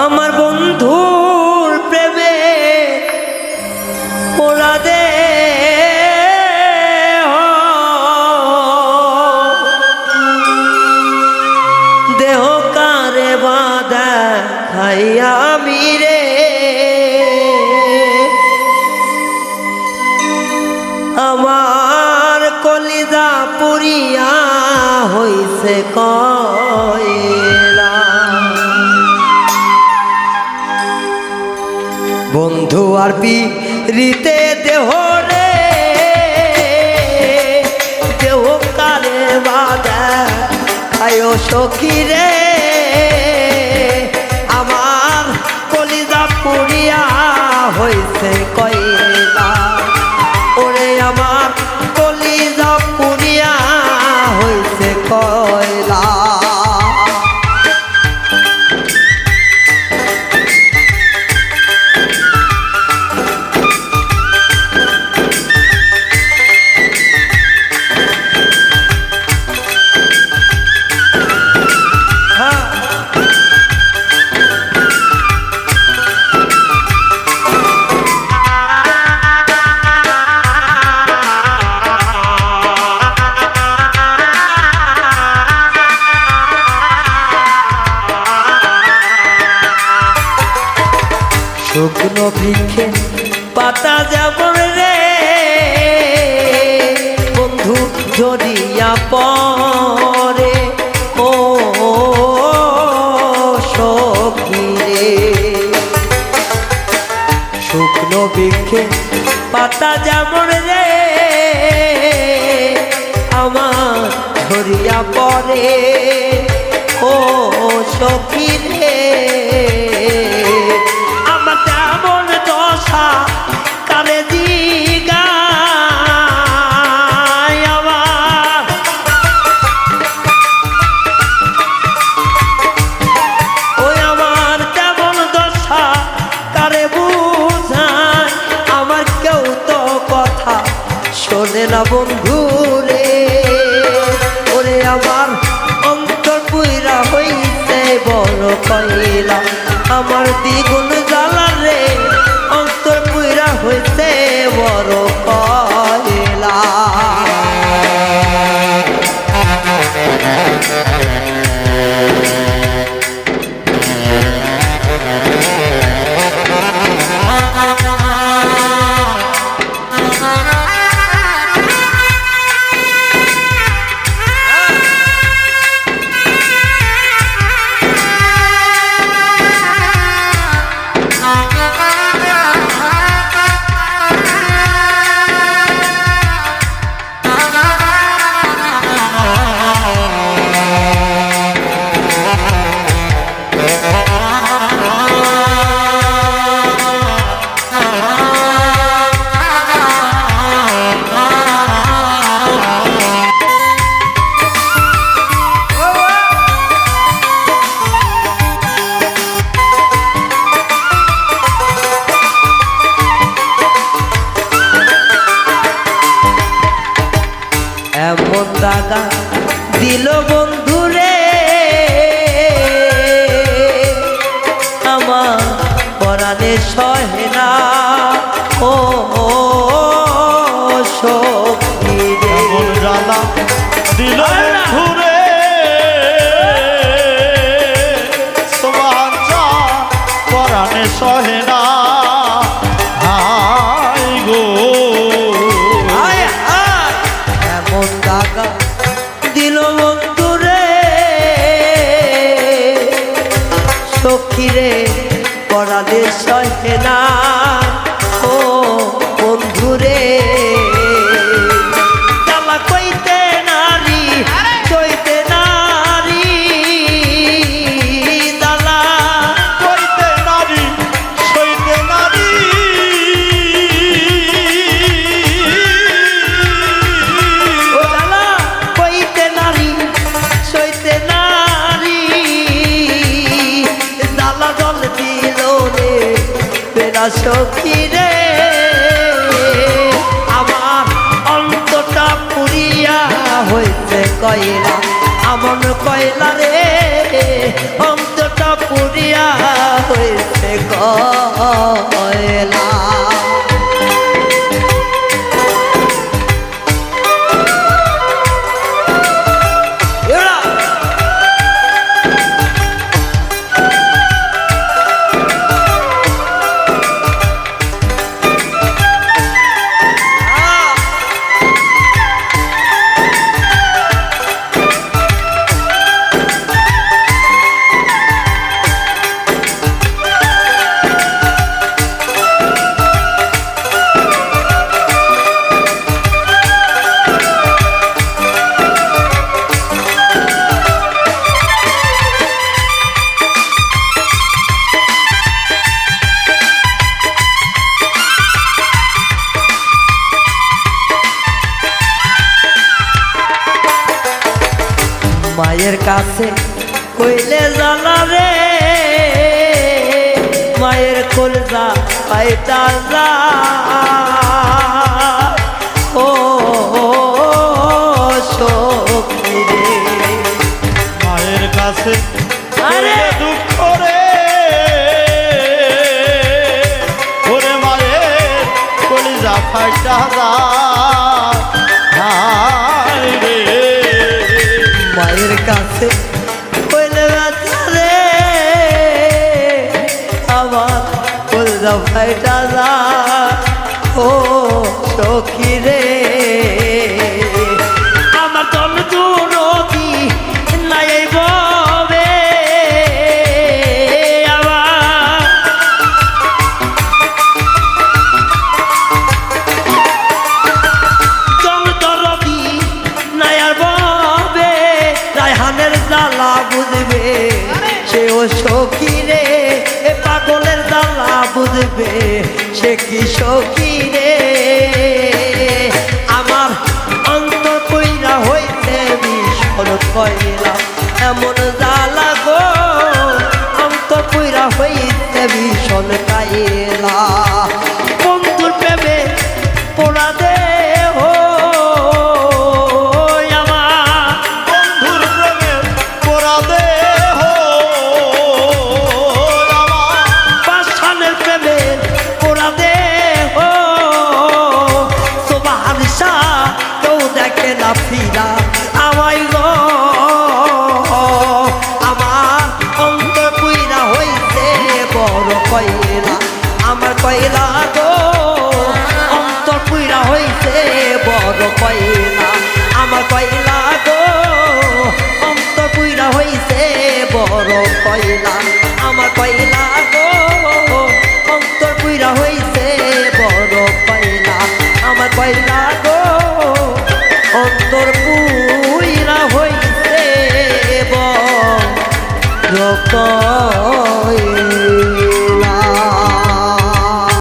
আমার বন্ধুর প্রেমে পোড়া দে দেহ কারে বাদা খাইয়া আমি রে আমার কলিজা পুরিয়া হইছে কয়লা। বন্ধু আর পিরিতে দেহ রে দেহ কারে বাদা খায়ো সখী রে আমার কলিজা পুরিয়া হইছে কয়লা। ওরে আমার কলিজা পুরিয়া হইছে কয়লা। শুকনো বৃক্ষে পাতা যেমন রে বন্ধু ঝরিয়া পড়ে ও সখী রে। শুকনো বৃক্ষে পাতা যেমন রে আমার ঝরিয়া পড়ে ও সখী রে। কারে জিগায় আমার ওই আমার তেমন দশা কারে বুঝায় আমার কেউ তো কথা শোনে না বন্ধু রে। ওরে আমার অন্তর পুইরা হইছে বড় কয়লা আমার দ্বিগুণ জ্বালা রে অন্তর পুইরা হইছে বড় কয়লা। এমন দাগা দিল বন্ধু রে আমার পরাণে সহে না ও সখী রে। এমন জ্বালা দিল বন্ধু রে তোমার যা পরাণে সহে না। দিল বন্ধু রে সখী রে পরাণে সহে না ও বন্ধু রে। জ্বালা কইতে নারী কইতে নারী জ্বালা কইতে নারী সইতে নারী জ্বালা কইতে নারী সইতে নারী জ্বালা জল দিল রে বেড়া সখী রে আমার অন্তটা পুরিয়া হইছে কয়লা আমন কয়লা রে অন্তটা পুরিয়া জ্বালা রে মায়ের কলজা পাইটা যা ও সখী রে মায়ের কাছে আরে দুঃখ রে ওরে মায়ের কলিজা ফাইটা যায় রে মায়ের কাছে কইলে ব্যথা রে আমার কলজা ফাইটা যা ও সখী রে আমার জল নদী নাই ববে আমার জল নদী নাই আর ববে রায়হানের জ্বালা বুঝবে সে ও সখী রে এ পাগলের জ্বালা বুঝবে সে কি সখী রে আমার অন্তর কইরা হইতে ভীষণ কইলা এমন জ্বালা গো অন্তর কইরা হইতে ভীষণ কাইলা বন্ধুর প্রেমে পোড়া দে হো আমার বন্ধুর প্রেমে পোড়া দেহ আমার পাষাণের প্রেমে পোড়া দে হো সোবাহার শাহ কেউ দেখে না ফিরা আমায় গো আমার অন্তর পুইরা হইতে বড় কইলা আমার কইলা গো অন্তর পুইরা হইতে বড় কইলা আমার কইলা গো অন্তর পুইরা হইতে বড় কইলা আমার কইলা গো অন্তর পুইরা হইতে বড় কইলা আমার কইলা গো অন্তর পুইরা হইতে বড় কইলা